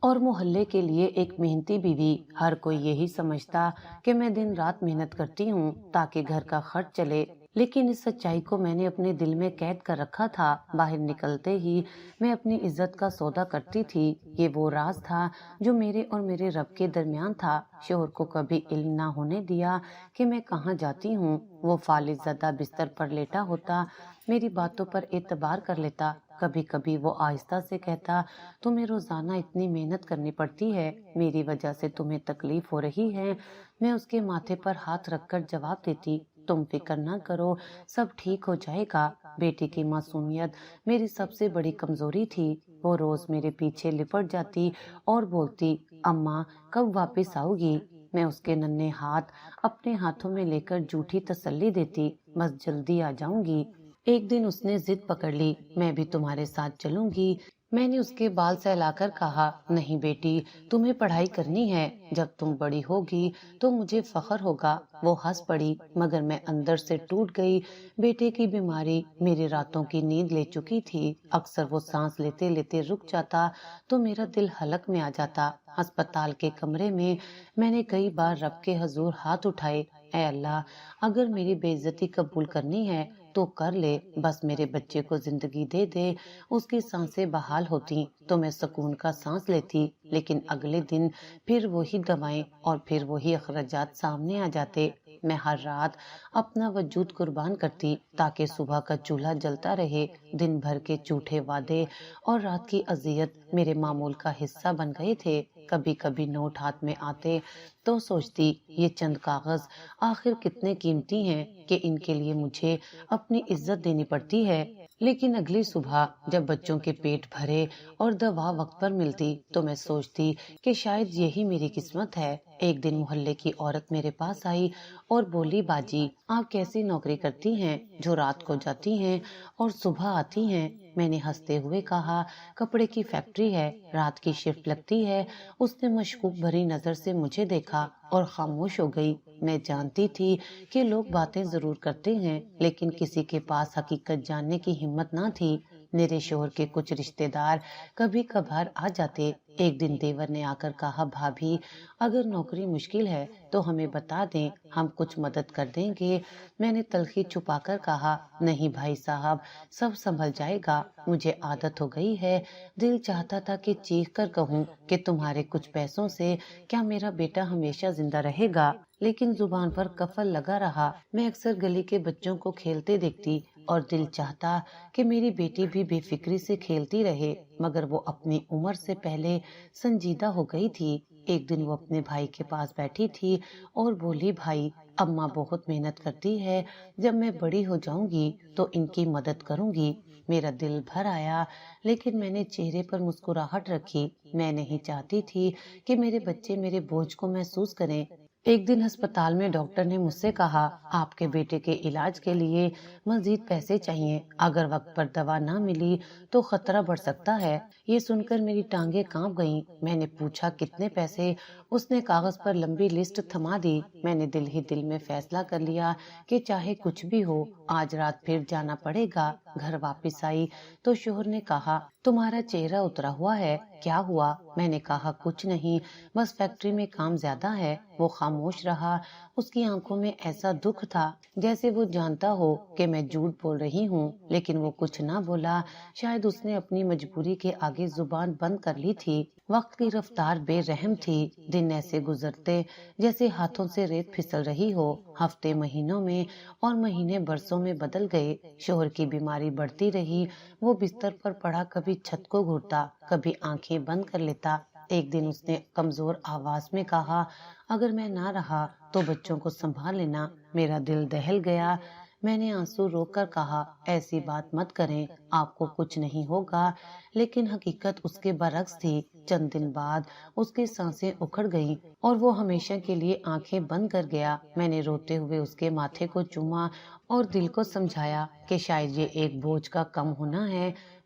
اور محلے کے لیے ایک محنتی بیوی۔ ہر کوئی یہی سمجھتا کہ میں دن رات محنت کرتی ہوں تاکہ گھر کا خرچ چلے، لیکن اس سچائی کو میں نے اپنے دل میں قید کر رکھا تھا۔ باہر نکلتے ہی میں اپنی عزت کا سودا کرتی تھی۔ یہ وہ راز تھا جو میرے اور میرے رب کے درمیان تھا۔ شوہر کو کبھی علم نہ ہونے دیا کہ میں کہاں جاتی ہوں۔ وہ فالج زدہ بستر پر لیٹا ہوتا، میری باتوں پر اعتبار کر لیتا۔ کبھی کبھی وہ آہستہ سے کہتا، تمہیں روزانہ اتنی محنت کرنی پڑتی ہے، میری وجہ سے تمہیں تکلیف ہو رہی ہے۔ میں اس کے ماتھے پر ہاتھ رکھ کر جواب دیتی، تم فکر نہ کرو، سب ٹھیک ہو جائے گا۔ بیٹی کی معصومیت میری سب سے بڑی کمزوری تھی۔ وہ روز میرے پیچھے لپٹ جاتی اور بولتی، اماں کب واپس آؤ گی؟ میں اس کے ننھے ہاتھ اپنے ہاتھوں میں لے کر جھوٹی تسلی دیتی، بس جلدی آ جاؤں گی۔ ایک دن اس نے ضد پکڑ لی، میں بھی تمہارے ساتھ چلوں گی۔ میں نے اس کے بال سہلا کر کہا، نہیں بیٹی، تمہیں پڑھائی کرنی ہے، جب تم بڑی ہوگی تو مجھے فخر ہوگا۔ وہ ہنس پڑی، مگر میں اندر سے ٹوٹ گئی۔ بیٹے کی بیماری میری راتوں کی نیند لے چکی تھی۔ اکثر وہ سانس لیتے لیتے رک جاتا تو میرا دل حلق میں آ جاتا۔ ہسپتال کے کمرے میں میں نے کئی بار رب کے حضور ہاتھ اٹھائے، اے اللہ، اگر میری بے عزتی قبول کرنی ہے تو کر لے، بس میرے بچے کو زندگی دے دے۔ اس کی سانسیں بحال ہوتی تو میں سکون کا سانس لیتی، لیکن اگلے دن پھر وہی دوائیں اور پھر وہی اخراجات سامنے آ جاتے۔ میں ہر رات اپنا وجود قربان کرتی تاکہ صبح کا چولہا جلتا رہے۔ دن بھر کے جھوٹے وعدے اور رات کی اذیت میرے معمول کا حصہ بن گئے تھے۔ کبھی کبھی نوٹ ہاتھ میں آتے تو سوچتی، یہ چند کاغذ آخر کتنے قیمتی ہیں کہ ان کے لیے مجھے اپنی عزت دینی پڑتی ہے۔ لیکن اگلی صبح جب بچوں کے پیٹ بھرے اور دوا وقت پر ملتی تو میں سوچتی کہ شاید یہی میری قسمت ہے۔ ایک دن محلے کی عورت میرے پاس آئی اور بولی، باجی آپ کیسی نوکری کرتی ہیں جو رات کو جاتی ہیں اور صبح آتی ہیں؟ میں نے ہنستے ہوئے کہا، کپڑے کی فیکٹری ہے، رات کی شفٹ لگتی ہے۔ اس نے مشکوک بھری نظر سے مجھے دیکھا اور خاموش ہو گئی۔ میں جانتی تھی کہ لوگ باتیں ضرور کرتے ہیں، لیکن کسی کے پاس حقیقت جاننے کی ہمت نہ تھی۔ میرے شوہر کے کچھ رشتہ دار کبھی کبھار آ جاتے۔ ایک دن دیور نے آ کر کہا، بھابھی اگر نوکری مشکل ہے تو ہمیں بتا دیں، ہم کچھ مدد کر دیں گے۔ میں نے تلخی چھپا کر کہا، نہیں بھائی صاحب، سب سنبھل جائے گا، مجھے عادت ہو گئی ہے۔ دل چاہتا تھا کہ چیخ کر کہوں کہ تمہارے کچھ پیسوں سے کیا میرا بیٹا ہمیشہ زندہ رہے گا، لیکن زبان پر قفل لگا رہا۔ میں اکثر گلی کے بچوں کو کھیلتے دیکھتی اور دل چاہتا کہ میری بیٹی بھی بے فکری سے کھیلتی رہے، مگر وہ اپنی عمر سے پہلے سنجیدہ ہو گئی تھی۔ ایک دن وہ اپنے بھائی کے پاس بیٹھی تھی اور بولی، بھائی اماں بہت محنت کرتی ہے، جب میں بڑی ہو جاؤں گی تو ان کی مدد کروں گی۔ میرا دل بھر آیا، لیکن میں نے چہرے پر مسکراہٹ رکھی۔ میں نہیں چاہتی تھی کہ میرے بچے میرے بوجھ کو محسوس کریں۔ ایک دن ہسپتال میں ڈاکٹر نے مجھ سے کہا، آپ کے بیٹے کے علاج کے لیے مزید پیسے چاہیے، اگر وقت پر دوا نہ ملی تو خطرہ بڑھ سکتا ہے۔ یہ سن کر میری ٹانگیں کانپ گئیں۔ میں نے پوچھا، کتنے پیسے؟ اس نے کاغذ پر لمبی لسٹ تھما دی۔ میں نے دل ہی دل میں فیصلہ کر لیا کہ چاہے کچھ بھی ہو، آج رات پھر جانا پڑے گا۔ گھر واپس آئی تو شوہر نے کہا، تمہارا چہرہ اترا ہوا ہے، کیا ہوا؟ میں نے کہا، کچھ نہیں، بس فیکٹری میں کام زیادہ ہے۔ وہ خاموش رہا۔ اس کی آنکھوں میں ایسا دکھ تھا جیسے وہ جانتا ہو کہ میں جھوٹ بول رہی ہوں، لیکن وہ کچھ نہ بولا۔ شاید اس نے اپنی مجبوری کے آگے زبان بند کر لی تھی۔ وقت کی رفتار بے رحم تھی۔ دن ایسے گزرتے جیسے ہاتھوں سے ریت پھسل رہی ہو۔ ہفتے مہینوں میں اور مہینے برسوں میں بدل گئے۔ شوہر کی بیماری بڑھتی رہی۔ وہ بستر پر پڑا کبھی چھت کو گھورتا، کبھی آنکھیں بند کر لیتا۔ ایک دن اس نے کمزور آواز میں کہا، اگر میں نہ رہا تو بچوں کو سنبھال لینا۔ میرا دل دہل گیا۔ میں نے آنسو روک کر کہا، ایسی بات مت کریں، آپ کو کچھ نہیں ہوگا۔ لیکن حقیقت اس کے برعکس تھی۔ چند دن بعد اس کی سانسیں اکھڑ گئیں اور وہ ہمیشہ کے لیے آنکھیں بند کر گیا۔ میں نے روتے ہوئے اس کے ماتھے کو چوما اور دل کو سمجھایا کہ شاید یہ ایک بوجھ کا کم ہونا ہے،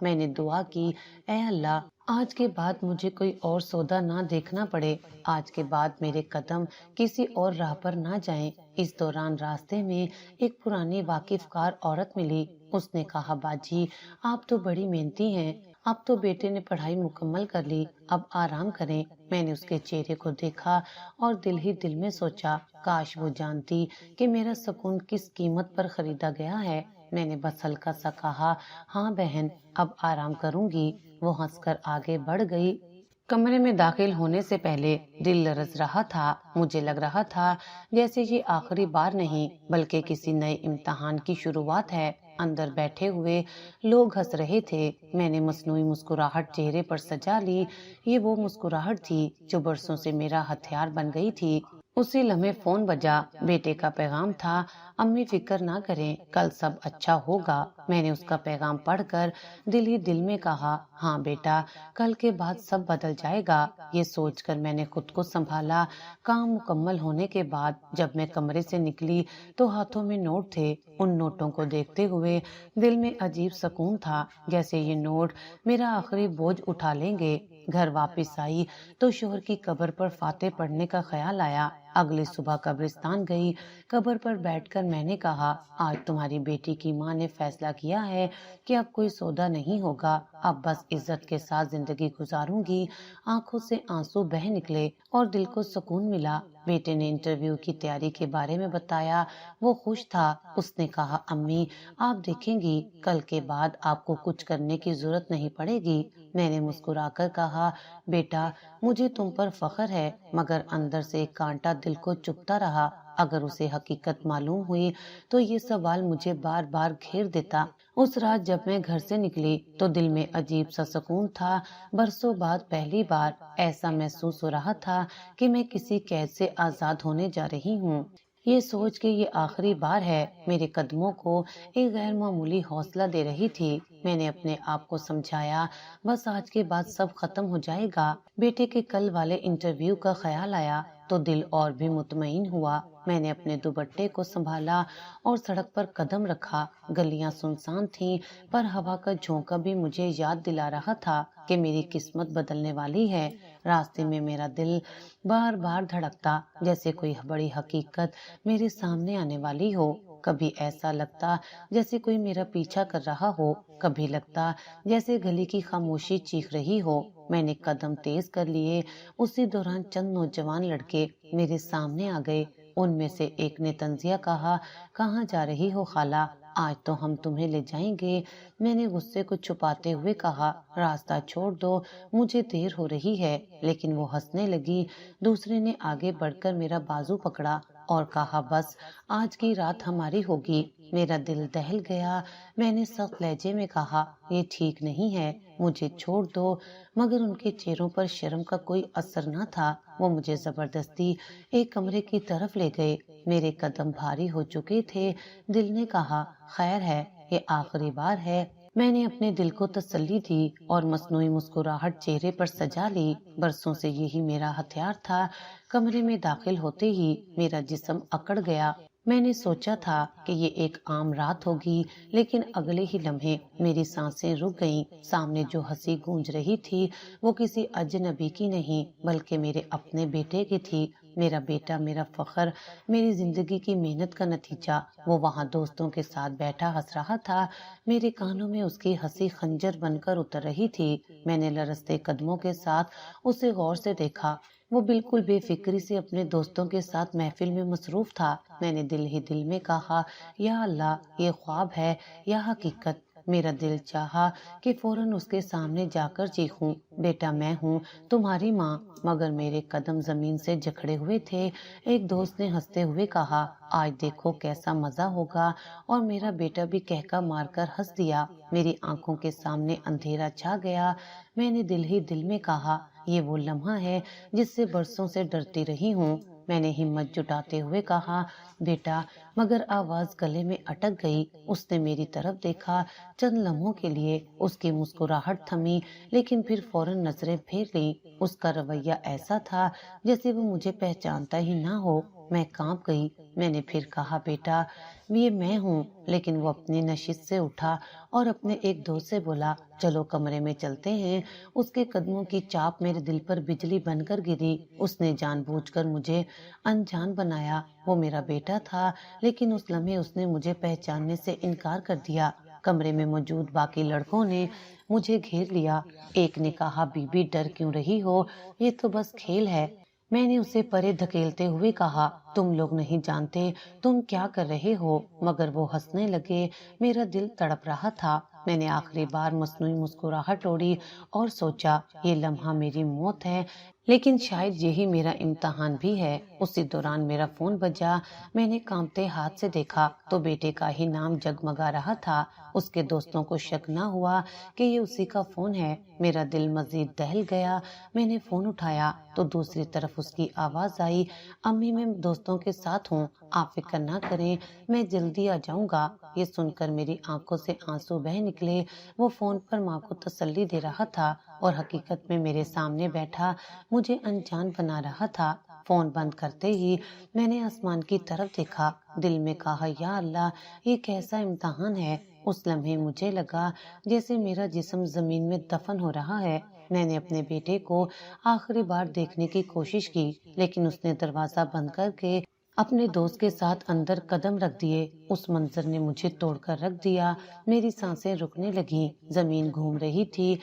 میں نے دعا کی، اے اللہ آج کے بعد مجھے کوئی اور سودا نہ دیکھنا پڑے، آج کے بعد میرے قدم کسی اور راہ پر نہ جائیں۔ اس دوران راستے میں ایک پرانی واقف کار عورت ملی۔ اس نے کہا، باجی آپ تو بڑی محنتی ہیں، اب تو بیٹے نے پڑھائی مکمل کر لی، اب آرام کریں۔ میں نے اس کے چہرے کو دیکھا اور دل ہی دل میں سوچا، کاش وہ جانتی کہ میرا سکون کس قیمت پر خریدا گیا ہے۔ میں نے بس ہلکا سا کہا، ہاں بہن اب آرام کروں گی۔ وہ ہنس کر آگے بڑھ گئی۔ کمرے میں داخل ہونے سے پہلے دل لرز رہا تھا، مجھے لگ رہا تھا جیسے یہ آخری بار نہیں بلکہ کسی نئے امتحان کی شروعات ہے۔ اندر بیٹھے ہوئے لوگ ہنس رہے تھے، میں نے مصنوعی مسکراہٹ چہرے پر سجا لی۔ یہ وہ مسکراہٹ تھی جو برسوں سے میرا ہتھیار بن گئی تھی۔ اسی لمحے فون بجا، بیٹے کا پیغام تھا، امی فکر نہ کریں، کل سب اچھا ہوگا۔ میں نے اس کا پیغام پڑھ کر دل ہی دل میں کہا، ہاں بیٹا کل کے بعد سب بدل جائے گا۔ یہ سوچ کر میں نے خود کو سنبھالا۔ کام مکمل ہونے کے بعد جب میں کمرے سے نکلی تو ہاتھوں میں نوٹ تھے۔ ان نوٹوں کو دیکھتے ہوئے دل میں عجیب سکون تھا، جیسے یہ نوٹ میرا آخری بوجھ اٹھا لیں گے۔ گھر واپس آئی تو شوہر کی قبر پر فاتح پڑھنے کا خیال آیا۔ اگلی صبح قبرستان گئی، قبر پر بیٹھ کر میں نے کہا، آج تمہاری بیٹی کی ماں نے فیصلہ کیا ہے کہ اب کوئی سودا نہیں ہوگا، اب بس عزت کے ساتھ زندگی گزاروں گی۔ آنکھوں سے آنسو بہہ نکلے اور دل کو سکون ملا۔ بیٹے نے انٹرویو کی تیاری کے بارے میں بتایا، وہ خوش تھا۔ اس نے کہا، امی آپ دیکھیں گی کل کے بعد آپ کو کچھ کرنے کی ضرورت نہیں پڑے گی۔ میں نے مسکرا کر کہا، بیٹا مجھے تم پر فخر ہے، مگر اندر سے ایک کانٹا دل کو چبھتا رہا۔ اگر اسے حقیقت معلوم ہوئی تو یہ سوال مجھے بار بار گھیر دیتا۔ اس رات جب میں گھر سے نکلی تو دل میں عجیب سا سکون تھا۔ برسوں بعد پہلی بار ایسا محسوس ہو رہا تھا کہ میں کسی قید سے آزاد ہونے جا رہی ہوں۔ یہ سوچ کہ یہ آخری بار ہے میرے قدموں کو ایک غیر معمولی حوصلہ دے رہی تھی۔ میں نے اپنے آپ کو سمجھایا، بس آج کے بعد سب ختم ہو جائے گا۔ بیٹے کے کل والے انٹرویو کا خیال آیا تو دل اور بھی مطمئن ہوا۔ میں نے اپنے دوپٹے کو سنبھالا اور سڑک پر قدم رکھا۔ گلیاں سنسان تھیں پر ہوا کا جھونکا بھی مجھے یاد دلا رہا تھا کہ میری قسمت بدلنے والی ہے۔ راستے میں میرا دل بار بار دھڑکتا، جیسے کوئی بڑی حقیقت میرے سامنے آنے والی ہو۔ کبھی ایسا لگتا جیسے کوئی میرا پیچھا کر رہا ہو، کبھی لگتا جیسے گلی کی خاموشی چیخ رہی ہو۔ میں نے قدم تیز کر لیے، اسی دوران چند نوجوان لڑکے میرے سامنے آ گئے۔ ان میں سے ایک نے طنزیہ کہا، کہاں جا رہی ہو خالہ، آج تو ہم تمہیں لے جائیں گے۔ میں نے غصے کو چھپاتے ہوئے کہا، راستہ چھوڑ دو، مجھے دیر ہو رہی ہے۔ لیکن وہ ہنسنے لگی۔ دوسرے نے آگے بڑھ کر میرا بازو پکڑا اور کہا، بس آج کی رات ہماری ہوگی۔ میرا دل دہل گیا۔ میں نے سخت لہجے میں کہا، یہ ٹھیک نہیں ہے، مجھے چھوڑ دو۔ مگر ان کے چہروں پر شرم کا کوئی اثر نہ تھا۔ وہ مجھے زبردستی ایک کمرے کی طرف لے گئے۔ میرے قدم بھاری ہو چکے تھے۔ دل نے کہا، خیر ہے، یہ آخری بار ہے۔ میں نے اپنے دل کو تسلی دی اور مصنوعی مسکراہٹ چہرے پر سجا لی۔ برسوں سے یہی میرا ہتھیار تھا۔ کمرے میں داخل ہوتے ہی میرا جسم اکڑ گیا۔ میں نے سوچا تھا کہ یہ ایک عام رات ہوگی، لیکن اگلے ہی لمحے میری سانسیں رک گئیں۔ سامنے جو ہنسی گونج رہی تھی وہ کسی اجنبی کی نہیں بلکہ میرے اپنے بیٹے کی تھی۔ میرا بیٹا، میرا فخر، میری زندگی کی محنت کا نتیجہ۔ وہ وہاں دوستوں کے ساتھ بیٹھا ہنس رہا تھا۔ میرے کانوں میں اس کی ہنسی خنجر بن کر اتر رہی تھی۔ میں نے لرزتے قدموں کے ساتھ اسے غور سے دیکھا۔ وہ بالکل بے فکری سے اپنے دوستوں کے ساتھ محفل میں مصروف تھا۔ میں نے دل ہی دل میں کہا، یا اللہ، یہ خواب ہے یا حقیقت؟ میرا دل چاہا کہ فوراً اس کے سامنے جا کر چیخوں، بیٹا میں ہوں تمہاری ماں، مگر میرے قدم زمین سے جکڑے ہوئے تھے۔ ایک دوست نے ہنستے ہوئے کہا، آج دیکھو کیسا مزہ ہوگا، اور میرا بیٹا بھی کہکا مار کر ہنس دیا۔ میری آنکھوں کے سامنے اندھیرا چھا گیا۔ میں نے دل ہی دل میں کہا، یہ وہ لمحہ ہے جس سے برسوں سے ڈرتی رہی ہوں۔ میں نے ہمت جٹاتے ہوئے کہا، بیٹا، مگر آواز گلے میں اٹک گئی۔ اس نے میری طرف دیکھا۔ چند لمحوں کے لیے اس کی مسکراہٹ تھمی، لیکن پھر فوراً نظریں پھیر لیں۔ اس کا رویہ ایسا تھا جیسے وہ مجھے پہچانتا ہی نہ ہو۔ میں کانپ گئی۔ میں نے پھر کہا بیٹا یہ میں ہوں، لیکن وہ اپنی نشست سے اٹھا اور اپنے ایک دوست سے بولا چلو کمرے میں چلتے ہیں۔ اس کے قدموں کی چاپ میرے دل پر بجلی بن کر گری۔ اس نے جان بوجھ کر مجھے انجان بنایا۔ وہ میرا بیٹا تھا، لیکن اس لمحے اس نے مجھے پہچاننے سے انکار کر دیا۔ کمرے میں موجود باقی لڑکوں نے مجھے گھیر لیا۔ ایک نے کہا بی بی ڈر کیوں رہی ہو، یہ تو بس کھیل ہے۔ میں نے اسے پرے دھکیلتے ہوئے کہا تم لوگ نہیں جانتے تم کیا کر رہے ہو، مگر وہ ہنسنے لگے۔ میرا دل تڑپ رہا تھا۔ میں نے آخری بار مصنوعی مسکراہٹ اوڑی اور سوچا یہ لمحہ میری موت ہے، لیکن شاید یہی میرا امتحان بھی ہے۔ اسی دوران میرا فون بجا۔ میں نے کانپتے ہاتھ سے دیکھا تو بیٹے کا ہی نام جگمگا رہا تھا۔ اس کے دوستوں کو شک نہ ہوا کہ یہ اسی کا فون ہے۔ میرا دل مزید دہل گیا۔ میں نے فون اٹھایا تو دوسری طرف اس کی آواز آئی امی میں دوستوں کے ساتھ ہوں، آپ فکر نہ کریں، میں جلدی آ جاؤں گا۔ یہ سن کر میری آنکھوں سے آنسو بہہ نکلے۔ وہ فون پر ماں کو تسلی دے رہا تھا اور حقیقت میں میرے سامنے بیٹھا مجھے انجان بنا رہا تھا۔ فون بند کرتے ہی میں نے آسمان کی طرف دیکھا، دل میں کہا یا اللہ یہ کیسا امتحان ہے۔ اس لمحے مجھے لگا جیسے میرا جسم زمین میں دفن ہو رہا ہے۔ میں نے اپنے بیٹے کو آخری بار دیکھنے کی کوشش کی، لیکن اس نے دروازہ بند کر کے اپنے دوست کے ساتھ اندر قدم رکھ دیے۔ اس منظر نے مجھے توڑ کر رکھ دیا۔ میری سانسیں رکنے لگیں، زمین گھوم رہی تھی۔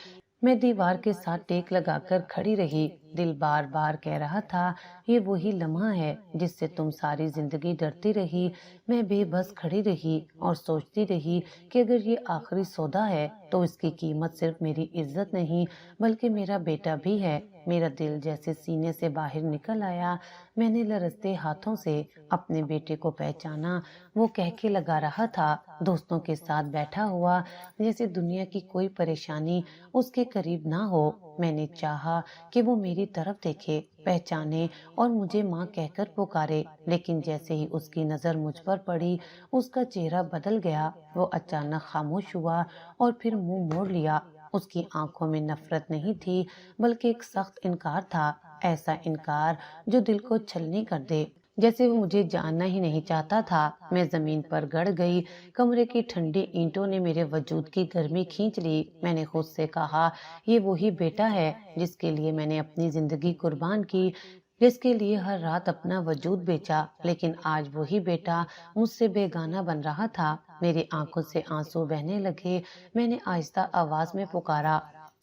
میں دیوار کے ساتھ ٹیک لگا کر کھڑی رہی۔ دل بار بار کہہ رہا تھا یہ وہی لمحہ ہے جس سے تم ساری زندگی ڈرتی رہی۔ میں بے بس کھڑی رہی اور سوچتی رہی کہ اگر یہ آخری سودا ہے تو اس کی قیمت صرف میری عزت نہیں بلکہ میرا بیٹا بھی ہے۔ میرا دل جیسے سینے سے باہر نکل آیا۔ میں نے لرزتے ہاتھوں سے اپنے بیٹے کو پہچانا۔ وہ کہکے لگا رہا تھا، دوستوں کے ساتھ بیٹھا ہوا، جیسے دنیا کی کوئی پریشانی اس کے قریب نہ ہو۔ میں نے چاہا کہ وہ میری طرف دیکھے، پہچانے اور مجھے ماں کہہ کر پکارے، لیکن جیسے ہی اس کی نظر مجھ پر پڑی اس کا چہرہ بدل گیا۔ وہ اچانک خاموش ہوا اور پھر منہ موڑ لیا۔ اس کی آنکھوں میں نفرت نہیں تھی بلکہ ایک سخت انکار تھا، ایسا انکار جو دل کو چھلنی کر دے، جیسے وہ مجھے جاننا ہی نہیں چاہتا تھا۔ میں زمین پر گڑ گئی۔ کمرے کی ٹھنڈی اینٹوں نے میرے وجود کی گرمی کھینچ لی۔ میں نے خود سے کہا یہ وہی بیٹا ہے جس کے لیے میں نے اپنی زندگی قربان کی، جس کے لیے ہر رات اپنا وجود بیچا، لیکن آج وہی بیٹا مجھ سے بیگانہ بن رہا تھا۔ میری آنکھوں سے آنسو بہنے لگے۔ میں نے آہستہ آواز میں پکارا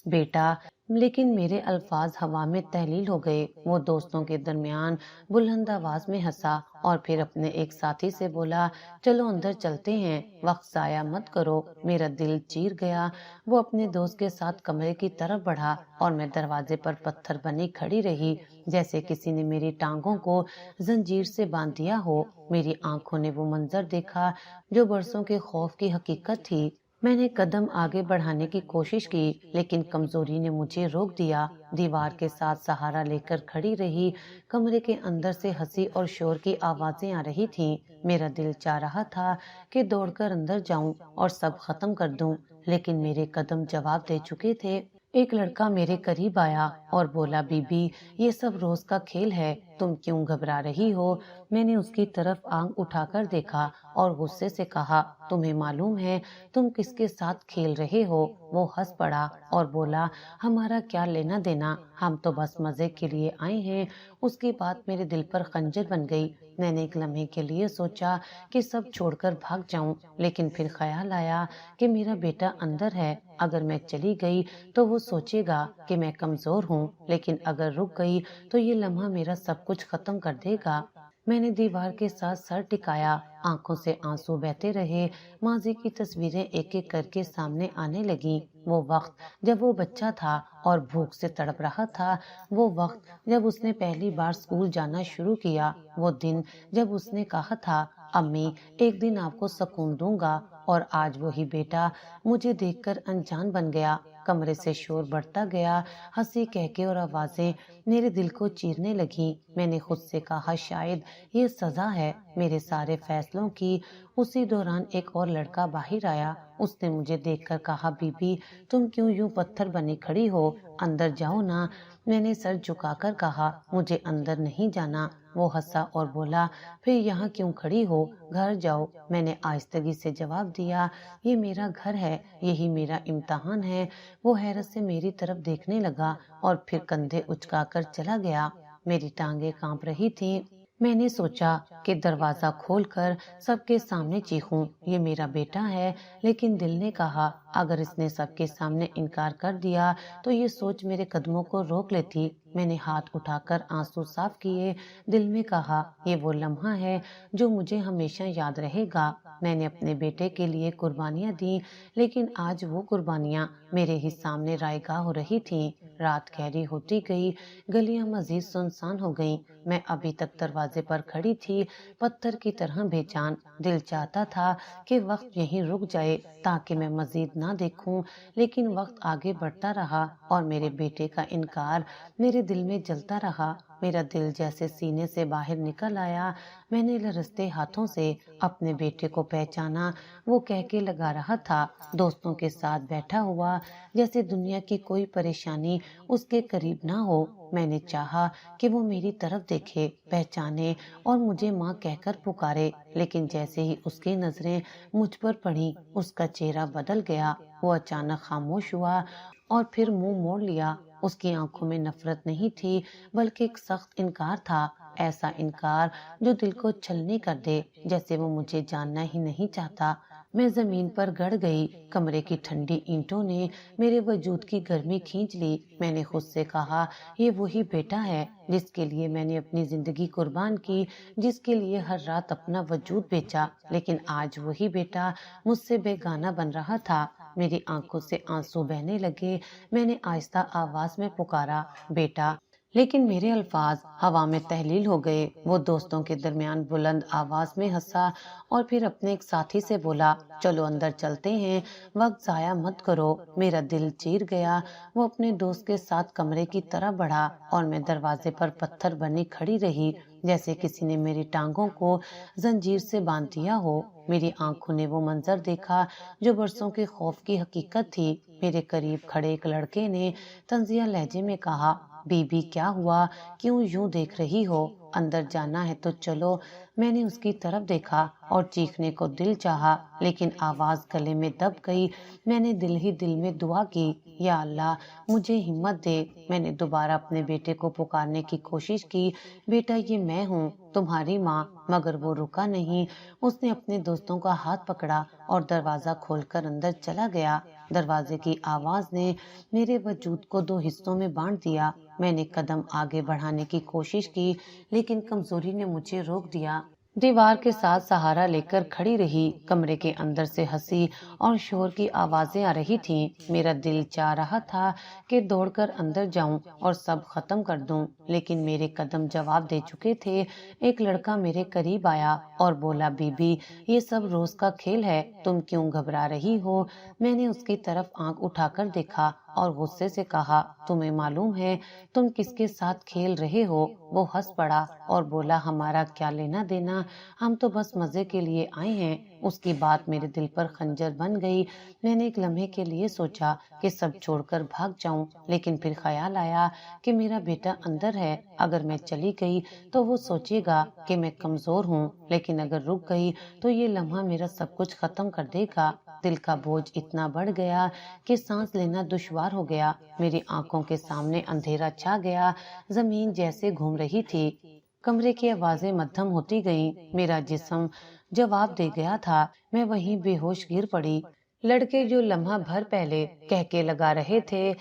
بیٹا، لیکن میرے الفاظ ہوا میں تحلیل ہو گئے۔ وہ دوستوں کے درمیان بلند آواز میں ہنسا اور پھر اپنے ایک ساتھی سے بولا چلو اندر چلتے ہیں، وقت ضائع مت کرو۔ میرا دل چیر گیا۔ وہ اپنے دوست کے ساتھ کمرے کی طرف بڑھا اور میں دروازے پر پتھر بنی کھڑی رہی، جیسے کسی نے میری ٹانگوں کو زنجیر سے باندھ دیا ہو۔ میری آنکھوں نے وہ منظر دیکھا جو برسوں کے خوف کی حقیقت تھی۔ میں نے قدم آگے بڑھانے کی کوشش کی، لیکن کمزوری نے مجھے روک دیا۔ دیوار کے ساتھ سہارا لے کر کھڑی رہی۔ کمرے کے اندر سے ہنسی اور شور کی آوازیں آ رہی تھیں۔ میرا دل چاہ رہا تھا کہ دوڑ کر اندر جاؤں اور سب ختم کر دوں، لیکن میرے قدم جواب دے چکے تھے۔ ایک لڑکا میرے قریب آیا اور بولا بی بی یہ سب روز کا کھیل ہے، تم کیوں گھبرا رہی ہو؟ میں نے اس کی طرف آنکھ اٹھا کر دیکھا اور غصے سے کہا تمہیں معلوم ہے تم کس کے ساتھ کھیل رہے ہو؟ وہ ہنس پڑا اور بولا ہمارا کیا لینا دینا، ہم تو بس مزے کے لیے آئے ہیں۔ اس کی بات میرے دل پر خنجر بن گئی۔ میں نے ایک لمحے کے لیے سوچا کہ سب چھوڑ کر بھاگ جاؤں، لیکن پھر خیال آیا کہ میرا بیٹا اندر ہے۔ اگر میں چلی گئی تو وہ سوچے گا کہ میں کمزور ہوں، لیکن اگر رک گئی تو یہ لمحہ میرا سب کچھ ختم کر دے گا۔ میں نے دیوار کے ساتھ سر ٹکایا، آنکھوں سے آنسو بہتے رہے۔ ماضی کی تصویریں ایک ایک کر کے سامنے آنے لگیں۔ وہ وقت جب وہ بچہ تھا اور بھوک سے تڑپ رہا تھا، وہ وقت جب اس نے پہلی بار اسکول جانا شروع کیا، وہ دن جب اس نے کہا تھا امی ایک دن آپ کو سکون دوں گا، اور آج وہی بیٹا مجھے دیکھ کر انجان بن گیا۔ کمرے سے شور بڑھتا گیا، ہنسی کہکے اور آوازیں میرے دل کو چیرنے لگی۔ میں نے خود سے کہا شاید یہ سزا ہے میرے سارے فیصلوں کی۔ اسی دوران ایک اور لڑکا باہر آیا، اس نے مجھے دیکھ کر کہا بی بی تم کیوں یوں پتھر بنی کھڑی ہو، اندر جاؤ نا۔ میں نے سر جھکا کر کہا مجھے اندر نہیں جانا۔ وہ ہنسا اور بولا پھر یہاں کیوں کھڑی ہو، گھر جاؤ۔ میں نے آہستگی سے جواب دیا یہ میرا گھر ہے، یہی میرا امتحان ہے۔ وہ حیرت سے میری طرف دیکھنے لگا اور پھر کندھے اچکا کر چلا گیا۔ میری ٹانگیں کانپ رہی تھیں۔ میں نے سوچا کہ دروازہ کھول کر سب کے سامنے چیخوں یہ میرا بیٹا ہے، لیکن دل نے کہا اگر اس نے سب کے سامنے انکار کر دیا تو یہ سوچ میرے قدموں کو روک لیتی۔ میں نے ہاتھ اٹھا کر آنسو صاف کیے، دل میں کہا یہ وہ لمحہ ہے جو مجھے ہمیشہ یاد رہے گا۔ میں نے اپنے بیٹے کے لیے قربانیاں دیں، لیکن آج وہ قربانیاں میرے ہی سامنے رائیگاں ہو رہی تھیں۔ رات گہری ہوتی گئی، گلیاں مزید سنسان ہو گئیں۔ میں ابھی تک دروازے پر کھڑی تھی، پتھر کی طرح بے جان۔ دل چاہتا تھا کہ وقت یہیں رک جائے تاکہ میں مزید نہ دیکھوں، لیکن وقت آگے بڑھتا رہا اور میرے بیٹے کا انکار میرے دل میں جلتا رہا۔ میرا دل جیسے سینے سے باہر نکل آیا۔ میں نے لرزتے ہاتھوں سے اپنے بیٹے کو پہچانا۔ وہ کہکے لگا رہا تھا، دوستوں کے ساتھ بیٹھا ہوا، جیسے دنیا کی کوئی پریشانی اس کے قریب نہ ہو۔ میں نے چاہا کہ وہ میری طرف دیکھے، پہچانے اور مجھے ماں کہہ کر پکارے، لیکن جیسے ہی اس کی نظریں مجھ پر پڑیں اس کا چہرہ بدل گیا۔ وہ اچانک خاموش ہوا اور پھر منہ موڑ لیا۔ اس کی آنکھوں میں نفرت نہیں تھی بلکہ ایک سخت انکار تھا، ایسا انکار جو دل کو چھلنی کر دے، جیسے وہ مجھے جاننا ہی نہیں چاہتا۔ میں زمین پر گڑ گئی، کمرے کی ٹھنڈی اینٹوں نے میرے وجود کی گرمی کھینچ لی۔ میں نے خود سے کہا یہ وہی بیٹا ہے جس کے لیے میں نے اپنی زندگی قربان کی، جس کے لیے ہر رات اپنا وجود بیچا، لیکن آج وہی بیٹا مجھ سے بیگانہ بن رہا تھا۔ میری آنکھوں سے آنسو بہنے لگے۔ میں نے آہستہ آواز میں پکارا بیٹا، لیکن میرے الفاظ ہوا میں تحلیل ہو گئے۔ وہ دوستوں کے درمیان بلند آواز میں ہنسا اور پھر اپنے ایک ساتھی سے بولا چلو اندر چلتے ہیں، وقت ضائع مت کرو۔ میرا دل چیر گیا۔ وہ اپنے دوست کے ساتھ کمرے کی طرف بڑھا اور میں دروازے پر پتھر بنی کھڑی رہی، جیسے کسی نے میری ٹانگوں کو زنجیر سے باندھ دیا ہو۔ میری آنکھوں نے وہ منظر دیکھا جو برسوں کے خوف کی حقیقت تھی۔ میرے قریب کھڑے ایک لڑکے نے طنزیہ لہجے میں کہا بی بی کیا ہوا، کیوں یوں دیکھ رہی ہو، اندر جانا ہے تو چلو۔ میں نے اس کی طرف دیکھا اور چیخنے کو دل چاہا، لیکن آواز گلے میں دب گئی۔ میں نے دل ہی دل میں دعا کی یا اللہ مجھے ہمت دے۔ میں نے دوبارہ اپنے بیٹے کو پکارنے کی کوشش کی، بیٹا یہ میں ہوں، تمہاری ماں۔ مگر وہ رکا نہیں۔ اس نے اپنے دوستوں کا ہاتھ پکڑا اور دروازہ کھول کر اندر چلا گیا۔ دروازے کی آواز نے میرے وجود کو دو حصوں میں بانٹ دیا۔ میں نے قدم آگے بڑھانے کی کوشش کی، لیکن کمزوری نے مجھے روک دیا۔ دیوار کے ساتھ سہارا لے کر کھڑی رہی۔ کمرے کے اندر سے ہنسی اور شور کی آوازیں آ رہی تھیں۔ میرا دل چاہ رہا تھا کہ دوڑ کر اندر جاؤں اور سب ختم کر دوں، لیکن میرے قدم جواب دے چکے تھے۔ ایک لڑکا میرے قریب آیا اور بولا بی بی یہ سب روز کا کھیل ہے، تم کیوں گھبرا رہی ہو؟ میں نے اس کی طرف آنکھ اٹھا کر دیکھا اور غصے سے کہا تمہیں معلوم ہے تم کس کے ساتھ کھیل رہے ہو؟ وہ ہنس پڑا اور بولا ہمارا کیا لینا دینا، ہم تو بس مزے کے لیے آئے ہیں۔ اس کی بات میرے دل پر خنجر بن گئی۔ میں نے ایک لمحے کے لیے سوچا کہ سب چھوڑ کر بھاگ جاؤں، لیکن پھر خیال آیا کہ میرا بیٹا اندر ہے، اگر میں چلی گئی تو وہ سوچے گا کہ میں کمزور ہوں، لیکن اگر رک گئی تو یہ لمحہ میرا سب کچھ ختم کر دے گا۔ دل کا بوجھ اتنا بڑھ گیا کہ سانس لینا دشوار ہو گیا۔ میری آنکھوں کے سامنے اندھیرا چھا گیا، زمین جیسے گھوم رہی تھی، کمرے کی آوازیں مدھم ہوتی گئیں، میرا جسم جواب دے گیا تھا۔ میں وہیں بے ہوش گر پڑی۔ لڑکے جو لمحہ بھر پہلے کہکے لگا رہے تھے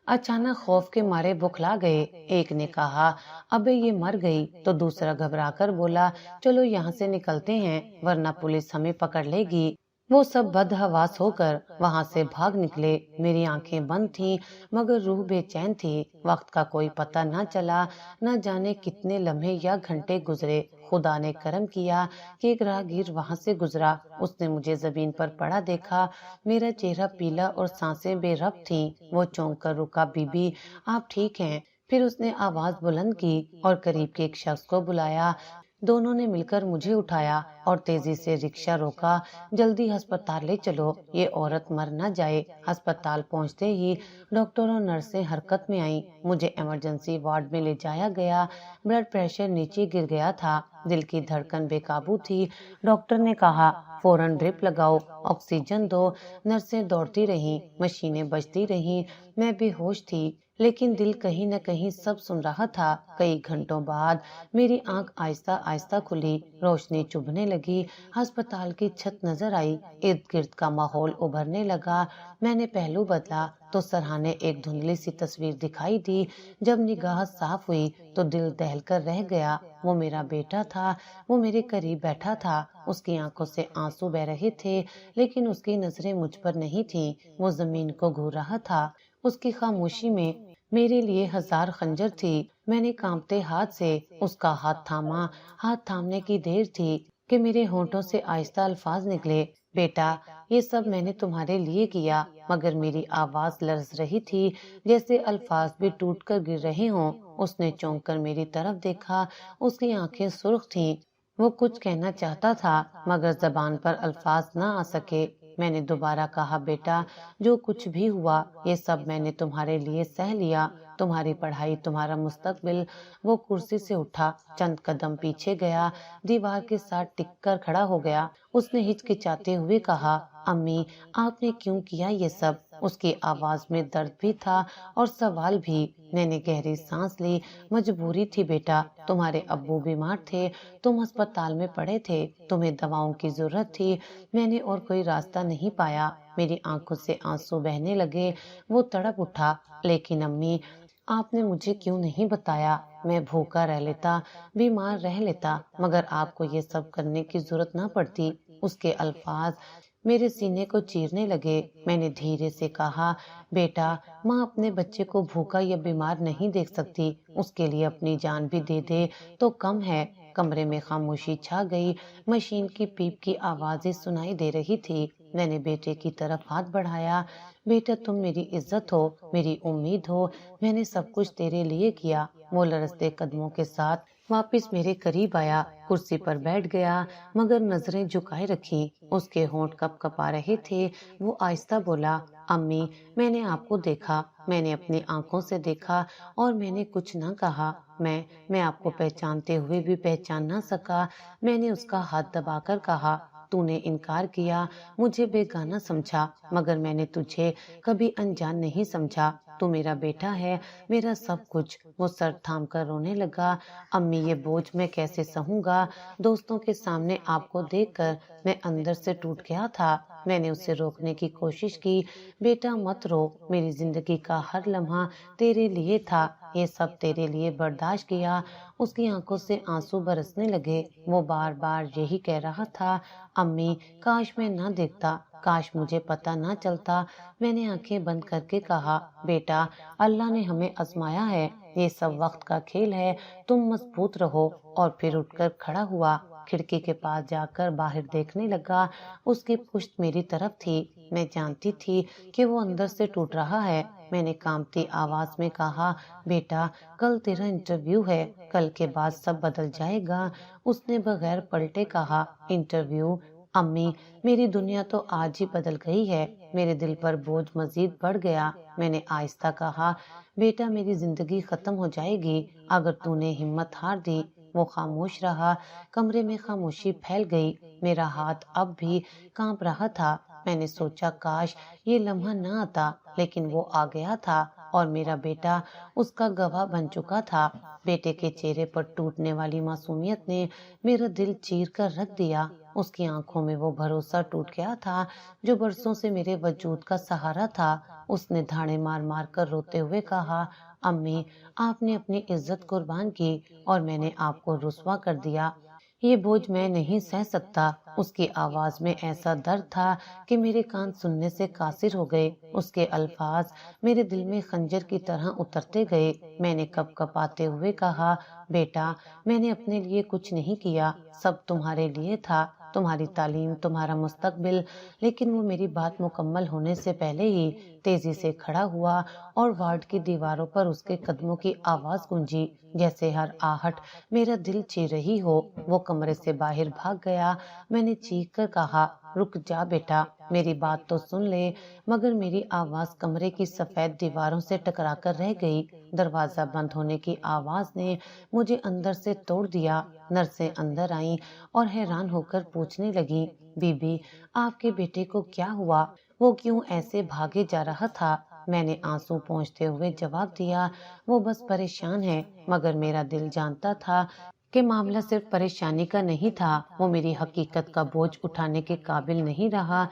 اچانک خوف کے مارے بکھلا گئے۔ ایک نے کہا ابے یہ مر گئی، تو دوسرا گھبرا کر بولا چلو یہاں سے نکلتے ہیں ورنہ پولیس ہمیں پکڑ لے گی۔ وہ سب بدحواس ہو کر وہاں سے بھاگ نکلے۔ میری آنکھیں بند تھیں مگر روح بے چین تھی۔ وقت کا کوئی پتہ نہ چلا، نہ جانے کتنے لمحے یا گھنٹے گزرے۔ خدا نے کرم کیا کہ ایک راہگیر وہاں سے گزرا۔ اس نے مجھے زمین پر پڑا دیکھا، میرا چہرہ پیلا اور سانسیں بے ربط تھیں۔ وہ چونک کر رکا، بی بی آپ ٹھیک ہیں؟ پھر اس نے آواز بلند کی اور قریب کے ایک شخص کو بلایا۔ دونوں نے مل کر مجھے اٹھایا اور تیزی سے رکشہ روکا۔ جلدی ہسپتال لے چلو، یہ عورت مر نہ جائے۔ ہسپتال پہنچتے ہی ڈاکٹر اور نرسیں حرکت میں آئیں۔ مجھے ایمرجنسی وارڈ میں لے جایا گیا۔ بلڈ پریشر نیچے گر گیا تھا، دل کی دھڑکن بے قابو تھی۔ ڈاکٹر نے کہا فوراً ڈرپ لگاؤ، آکسیجن دو۔ نرسیں دوڑتی رہیں، مشینیں بجتی رہیں۔ میں بے ہوش تھی لیکن دل کہیں نہ کہیں سب سن رہا تھا۔ کئی گھنٹوں بعد میری آنکھ آہستہ آہستہ کھلی، روشنی چبھنے لگی، ہسپتال کی چھت نظر آئی، ارد گرد کا ماحول ابھرنے لگا۔ میں نے پہلو بدلا تو سرہانے ایک دھندلی سی تصویر دکھائی دی۔ جب نگاہ صاف ہوئی تو دل دہل کر رہ گیا۔ وہ میرا بیٹا تھا، وہ میرے قریب بیٹھا تھا۔ اس کی آنکھوں سے آنسو بہ رہے تھے لیکن اس کی نظریں مجھ پر نہیں تھیں۔ وہ زمین کو گھور رہا تھا۔ اس کی خاموشی میں میرے لیے ہزار خنجر تھی۔ میں نے کانپتے ہاتھ سے اس کا ہاتھ تھاما۔ ہاتھ تھامنے کی دیر تھی کہ میرے ہونٹوں سے آہستہ الفاظ نکلے، بیٹا یہ سب میں نے تمہارے لیے کیا۔ مگر میری آواز لرز رہی تھی جیسے الفاظ بھی ٹوٹ کر گر رہے ہوں۔ اس نے چونک کر میری طرف دیکھا، اس کی آنکھیں سرخ تھیں۔ وہ کچھ کہنا چاہتا تھا مگر زبان پر الفاظ نہ آ سکے۔ میں نے دوبارہ کہا بیٹا جو کچھ بھی ہوا یہ سب میں نے تمہارے لیے سہ لیا، تمہاری پڑھائی، تمہارا مستقبل۔ وہ کرسی سے اٹھا، چند قدم پیچھے گیا، دیوار کے ساتھ ٹک کر کھڑا ہو گیا۔ اس نے ہچکچاتے ہوئے کہا امی آپ نے کیوں کیا یہ سب؟ اس کی آواز میں درد بھی تھا اور سوال بھی۔ میں نے گہری سانس لی۔ مجبوری تھی بیٹا، تمہارے ابو بیمار تھے، تم ہسپتال میں پڑے تھے، تمہیں دواؤں کی ضرورت تھی، میں نے اور کوئی راستہ نہیں پایا۔ میری آنکھوں سے آنسو بہنے لگے۔ وہ تڑپ اٹھا لیکن امی آپ نے مجھے کیوں نہیں بتایا؟ میں بھوکا رہ لیتا، بیمار رہ لیتا، مگر آپ کو یہ سب کرنے کی ضرورت نہ پڑتی۔ اس کے الفاظ میرے سینے کو چیرنے لگے۔ میں نے دھیرے سے کہا بیٹا ماں اپنے بچے کو بھوکا یا بیمار نہیں دیکھ سکتی، اس کے لیے اپنی جان بھی دے دے تو کم ہے۔ کمرے میں خاموشی چھا گئی، مشین کی پیپ کی آوازیں سنائی دے رہی تھی۔ میں نے بیٹے کی طرف ہاتھ بڑھایا، بیٹا تم میری عزت ہو، میری امید ہو، میں نے سب کچھ تیرے لیے کیا۔ وہ لرزتے قدموں کے ساتھ واپس میرے قریب آیا، کرسی پر بیٹھ گیا مگر نظریں جھکائے رکھی۔ اس کے ہونٹ کپ کپا رہے تھے۔ وہ آہستہ بولا امی میں نے آپ کو دیکھا، میں نے اپنی آنکھوں سے دیکھا اور میں نے کچھ نہ کہا۔ میں آپ کو پہچانتے ہوئے بھی پہچان نہ سکا۔ میں نے اس کا ہاتھ دبا کر کہا تو نے انکار کیا، مجھے بیگانہ سمجھا، مگر میں نے تجھے کبھی انجان نہیں سمجھا۔ تو میرا بیٹا ہے، میرا سب کچھ۔ وہ سر تھام کر رونے لگا۔ امی یہ بوجھ میں کیسے سہوں گا؟ دوستوں کے سامنے آپ کو دیکھ کر میں اندر سے ٹوٹ گیا تھا۔ میں نے اسے روکنے کی کوشش کی، بیٹا مت رو، میری زندگی کا ہر لمحہ تیرے لیے تھا، یہ سب تیرے لیے برداشت کیا۔ اس کی آنکھوں سے آنسو برسنے لگے۔ وہ بار بار یہی کہہ رہا تھا امی کاش میں نہ دیکھتا، کاش مجھے پتہ نہ چلتا۔ میں نے آنکھیں بند کر کے کہا بیٹا اللہ نے ہمیں آزمایا ہے، یہ سب وقت کا کھیل ہے، تم مضبوط رہو۔ اور پھر اٹھ کر کھڑا ہوا، کھڑکی کے پاس جا کر باہر دیکھنے لگا۔ اس کی پشت میری طرف تھی، میں جانتی تھی کہ وہ اندر سے ٹوٹ رہا ہے۔ میں نے کانپتی آواز میں کہا بیٹا کل تیرا انٹرویو ہے، کل کے بعد سب بدل جائے گا۔ اس نے بغیر پلٹے کہا انٹرویو؟ امی میری دنیا تو آج ہی بدل گئی ہے۔ میرے دل پر بوجھ مزید بڑھ گیا۔ میں نے آہستہ کہا بیٹا میری زندگی ختم ہو جائے گی اگر تو نے ہمت ہار دی۔ وہ خاموش رہا، کمرے میں خاموشی پھیل گئی۔ میرا ہاتھ اب بھی کانپ رہا تھا۔ میں نے سوچا کاش یہ لمحہ نہ آتا، لیکن وہ آ گیا تھا اور میرا بیٹا اس کا گواہ بن چکا تھا۔ بیٹے کے چہرے پر ٹوٹنے والی معصومیت نے میرا دل چیر کر رکھ دیا۔ اس کی آنکھوں میں وہ بھروسہ ٹوٹ گیا تھا جو برسوں سے میرے وجود کا سہارا تھا۔ اس نے دھاڑے مار مار کر روتے ہوئے کہا امی آپ نے اپنی عزت قربان کی اور میں نے آپ کو رسوا کر دیا۔ یہ بوجھ میں نہیں سہ سکتا۔ اس کی آواز میں ایسا درد تھا کہ میرے کان سننے سے قاصر ہو گئے۔ اس کے الفاظ میرے دل میں خنجر کی طرح اترتے گئے۔ میں نے کپ کپاتے ہوئے کہا، بیٹا میں نے اپنے لیے کچھ نہیں کیا، سب تمہارے لیے تھا، تمہاری تعلیم، تمہارا مستقبل۔ لیکن وہ میری بات مکمل ہونے سے پہلے ہی تیزی سے کھڑا ہوا اور وارڈ کی دیواروں پر اس کے قدموں کی آواز گونجی جیسے ہر آہٹ میرا دل چیر رہی ہو۔ وہ کمرے سے باہر بھاگ گیا۔ میں نے چیخ کر کہا، رک جا بیٹا، میری بات تو سن لے، مگر میری آواز کمرے کی سفید دیواروں سے ٹکرا کر رہ گئی۔ دروازہ بند ہونے کی آواز نے مجھے اندر سے توڑ دیا۔ نرسیں اندر آئیں اور حیران ہو کر پوچھنے لگی، بی بی آپ کے بیٹے کو کیا ہوا؟ وہ کیوں ایسے بھاگے جا رہا تھا؟ میں نے آنسو پونچھتے ہوئے جواب دیا، وہ بس پریشان ہے۔ مگر میرا دل جانتا تھا کہ معاملہ صرف پریشانی کا نہیں تھا، وہ میری حقیقت کا بوجھ اٹھانے کے قابل نہیں رہا۔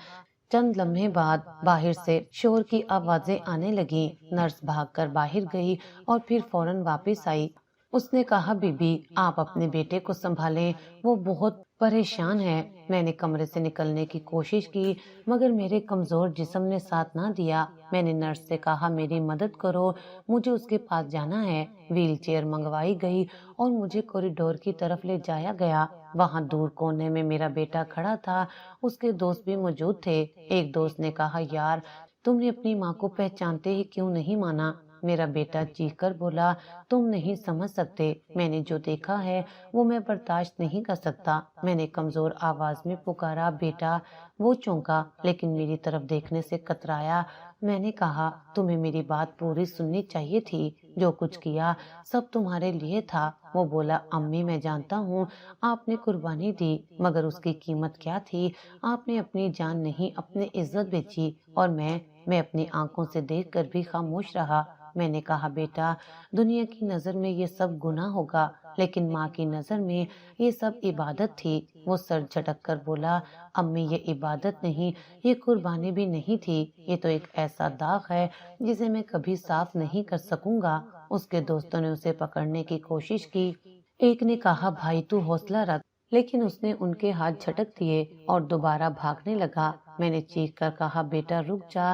چند لمحے بعد باہر سے شور کی آوازیں آنے لگی۔ نرس بھاگ کر باہر گئی اور پھر فوراً واپس آئی۔ اس نے کہا، بی بی آپ اپنے بیٹے کو سنبھالیں، وہ بہت پریشان ہے۔ میں نے کمرے سے نکلنے کی کوشش کی مگر میرے کمزور جسم نے ساتھ نہ دیا۔ میں نے نرس سے کہا، میری مدد کرو، مجھے اس کے پاس جانا ہے۔ ویل چیئر منگوائی گئی اور مجھے کوریڈور کی طرف لے جایا گیا۔ وہاں دور کونے میں میرا بیٹا کھڑا تھا، اس کے دوست بھی موجود تھے۔ ایک دوست نے کہا، یار تم نے اپنی ماں کو پہچانتے ہی کیوں نہیں مانا؟ میرا بیٹا چیخ کر بولا، تم نہیں سمجھ سکتے، میں نے جو دیکھا ہے وہ میں برداشت نہیں کر سکتا۔ میں نے کمزور آواز میں پکارا، بیٹا۔ وہ چونکا لیکن میری طرف دیکھنے سے کترایا۔ میں نے کہا، تمہیں میری بات پوری سننی چاہیے تھی، جو کچھ کیا سب تمہارے لیے تھا۔ وہ بولا، امی میں جانتا ہوں آپ نے قربانی دی، مگر اس کی قیمت کیا تھی؟ آپ نے اپنی جان نہیں اپنی عزت بیچی، اور میں اپنی آنکھوں سے دیکھ کر بھی خاموش رہا۔ میں نے کہا، بیٹا دنیا کی نظر میں یہ سب گناہ ہوگا لیکن ماں کی نظر میں یہ سب عبادت تھی۔ وہ سر جھٹک کر بولا، امی یہ عبادت نہیں، یہ قربانی بھی نہیں تھی، یہ تو ایک ایسا داغ ہے جسے میں کبھی صاف نہیں کر سکوں گا۔ اس کے دوستوں نے اسے پکڑنے کی کوشش کی۔ ایک نے کہا، بھائی تو حوصلہ رکھ، لیکن اس نے ان کے ہاتھ جھٹک دیے اور دوبارہ بھاگنے لگا۔ میں نے چیخ کر کہا، بیٹا رک جا،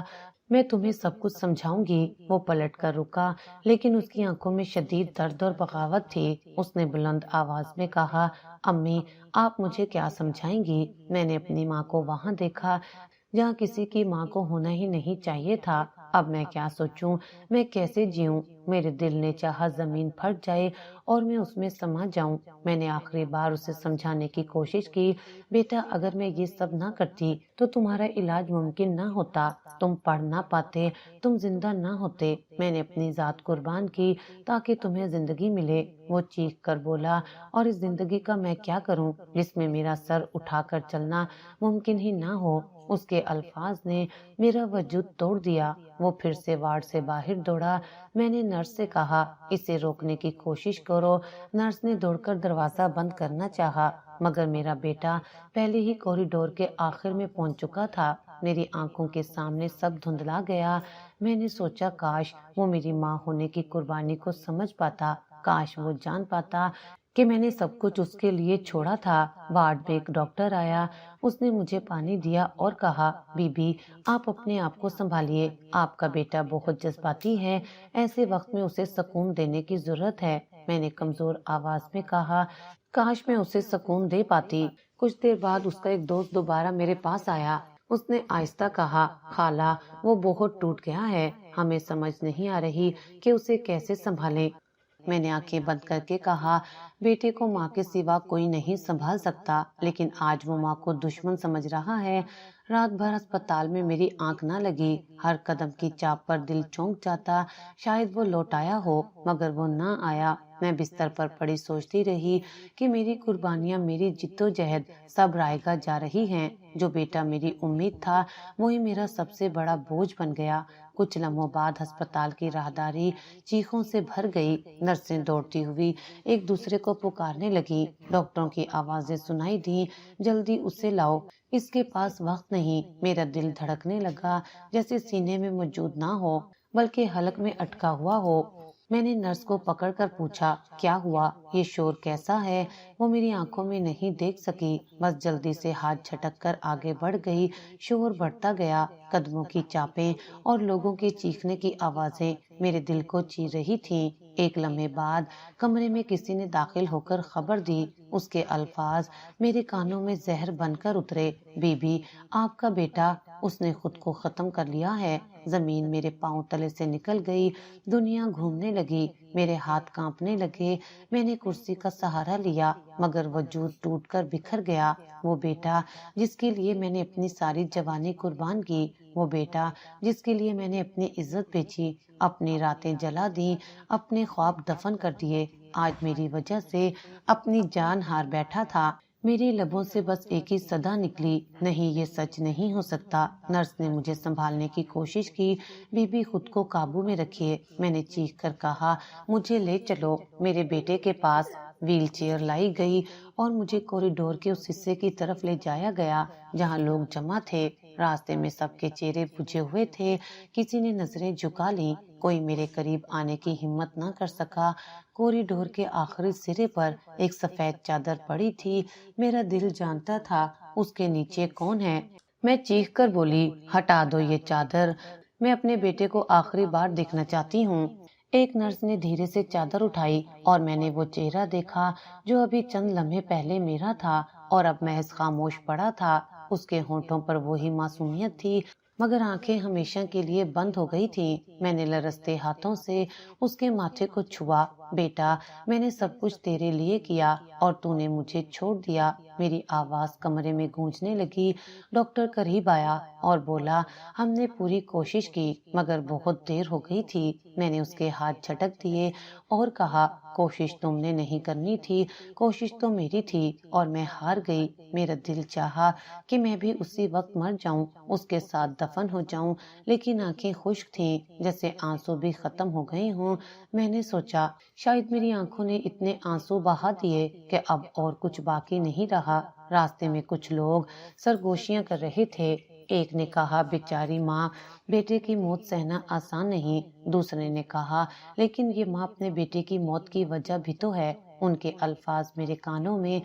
میں تمہیں سب کچھ سمجھاؤں گی۔ وہ پلٹ کر رکا لیکن اس کی آنکھوں میں شدید درد اور بغاوت تھی۔ اس نے بلند آواز میں کہا، امی آپ مجھے کیا سمجھائیں گی؟ میں نے اپنی ماں کو وہاں دیکھا جہاں کسی کی ماں کو ہونا ہی نہیں چاہیے تھا۔ اب میں کیا سوچوں، میں کیسے جیوں؟ میرے دل نے چاہا زمین پھٹ جائے اور میں اس میں سما جاؤں۔ میں نے آخری بار اسے سمجھانے کی کوشش کی، بیٹا اگر میں یہ سب نہ کرتی تو تمہارا علاج ممکن نہ ہوتا، تم پڑھ نہ پاتے، تم زندہ نہ ہوتے، میں نے اپنی ذات قربان کی تاکہ تمہیں زندگی ملے۔ وہ چیخ کر بولا، اور اس زندگی کا میں کیا کروں جس میں میرا سر اٹھا کر چلنا ممکن ہی نہ ہو؟ اس کے الفاظ نے میرا وجود توڑ دیا۔ وہ پھر سے وارڈ سے باہر دوڑا۔ میں نے نرس سے کہا، اسے روکنے کی کوشش کرو۔ نرس نے دوڑ کر دروازہ بند کرنا چاہا مگر میرا بیٹا پہلے ہی کوریڈور کے آخر میں پہنچ چکا تھا۔ میری آنکھوں کے سامنے سب دھندلا گیا۔ میں نے سوچا، کاش وہ میری ماں ہونے کی قربانی کو سمجھ پاتا، کاش وہ جان پاتا کہ میں نے سب کچھ اس کے لیے چھوڑا تھا۔ وارڈ میں ایک ڈاکٹر آیا، اس نے مجھے پانی دیا اور کہا، بی بی آپ اپنے آپ کو سنبھالیے، آپ کا بیٹا بہت جذباتی ہے، ایسے وقت میں اسے سکون دینے کی ضرورت ہے۔ میں نے کمزور آواز میں کہا، کاش میں اسے سکون دے پاتی۔ کچھ دیر بعد اس کا ایک دوست دوبارہ میرے پاس آیا۔ اس نے آہستہ کہا، خالہ وہ بہت ٹوٹ گیا ہے، ہمیں سمجھ نہیں آ رہی کہ اسے کیسے سنبھالیں۔ میں نے آنکھیں بند کر کے کہا، بیٹے کو ماں کے سوا کوئی نہیں سنبھال سکتا، لیکن آج وہ ماں کو دشمن سمجھ رہا ہے۔ رات بھر اسپتال میں میری آنکھ نہ لگی، ہر قدم کی چاپ پر دل چونک جاتا، شاید وہ لوٹ آیا ہو، مگر وہ نہ آیا۔ میں بستر پر پڑی سوچتی رہی کہ میری قربانیاں، میری جدوجہد سب رائے گاہ جا رہی ہیں۔ جو بیٹا میری امید تھا وہی میرا سب سے بڑا بوجھ بن گیا۔ کچھ لمحوں بعد ہسپتال کی راہداری چیخوں سے بھر گئی۔ نرسیں دوڑتی ہوئی ایک دوسرے کو پکارنے لگی، ڈاکٹروں کی آوازیں سنائی دیں، جلدی اسے لاؤ، اس کے پاس وقت نہیں۔ میرا دل دھڑکنے لگا جیسے سینے میں موجود نہ ہو بلکہ حلق میں اٹکا ہوا ہو۔ میں نے نرس کو پکڑ کر پوچھا کیا ہوا، یہ شور کیسا ہے؟ وہ میری آنکھوں میں نہیں دیکھ سکی، بس جلدی سے ہاتھ جھٹک کر آگے بڑھ گئی۔ شور بڑھتا گیا، قدموں کی چاپیں اور لوگوں کے چیخنے کی آوازیں میرے دل کو چیر رہی تھیں۔ ایک لمحے بعد کمرے میں کسی نے داخل ہو کر خبر دی۔ اس کے الفاظ میرے کانوں میں زہر بن کر اترے، بی بی آپ کا بیٹا، اس نے خود کو ختم کر لیا ہے۔ زمین میرے پاؤں تلے سے نکل گئی، دنیا گھومنے لگی، میرے ہاتھ کانپنے لگے۔ میں نے کرسی کا سہارا لیا مگر وجود ٹوٹ کر بکھر گیا۔ وہ بیٹا جس کے لیے میں نے اپنی ساری جوانی قربان کی، وہ بیٹا جس کے لیے میں نے اپنی عزت بیچی، اپنی راتیں جلا دی، اپنے خواب دفن کر دیے، آج میری وجہ سے اپنی جان ہار بیٹھا تھا۔ میری لبوں سے بس ایک ہی صدا نکلی، نہیں یہ سچ نہیں ہو سکتا۔ نرس نے مجھے سنبھالنے کی کوشش کی، بی بی خود کو قابو میں رکھیے۔ میں نے چیخ کر کہا مجھے لے چلو۔ میرے بیٹے کے پاس ویل چیئر لائی گئی اور مجھے کوریڈور کے اس حصے کی طرف لے جایا گیا جہاں لوگ جمع تھے۔ راستے میں سب کے چہرے بجھے ہوئے تھے، کسی نے نظریں جھکا لیں، کوئی میرے قریب آنے کی ہمت نہ کر سکا۔ کوریڈور کے آخری سرے پر ایک سفید چادر پڑی تھی، میرا دل جانتا تھا اس کے نیچے کون ہے۔ میں چیخ کر بولی ہٹا دو یہ چادر، میں اپنے بیٹے کو آخری بار دیکھنا چاہتی ہوں۔ ایک نرس نے دھیرے سے چادر اٹھائی اور میں نے وہ چہرہ دیکھا جو ابھی چند لمحے پہلے میرا تھا اور اب محض خاموش پڑا تھا۔ اس کے ہونٹوں پر وہی معصومیت تھی مگر آنکھیں ہمیشہ کے لیے بند ہو گئی تھیں۔ میں نے لرزتے ہاتھوں سے اس کے ماتھے کو چھوا۔ بیٹا میں نے سب کچھ تیرے لیے کیا اور تو نے مجھے چھوڑ دیا۔ میری آواز کمرے میں گونجنے لگی۔ ڈاکٹر قریب آیا اور بولا ہم نے پوری کوشش کی مگر بہت دیر ہو گئی تھی۔ میں نے اس کے ہاتھ جھٹک دیے اور کہا کوشش تم نے نہیں کرنی تھی، کوشش تو میری تھی اور میں ہار گئی۔ میرا دل چاہا کہ میں بھی اسی وقت مر جاؤں، اس کے ساتھ دفن ہو جاؤں، لیکن آنکھیں خشک تھیں جیسے آنسو بھی ختم ہو گئے ہوں۔ میں نے سوچا شاید میری آنکھوں نے اتنے آنسو بہا دیے کہ اب اور کچھ باقی نہیں رہا۔ راستے میں کچھ لوگ سرگوشیاں کر رہے تھے۔ ایک نے کہا بیچاری ماں، بیٹے کی موت سہنا آسان نہیں۔ دوسرے نے کہا لیکن یہ ماں اپنے بیٹے کی موت کی وجہ بھی تو ہے۔ ان کے الفاظ میرے کانوں میں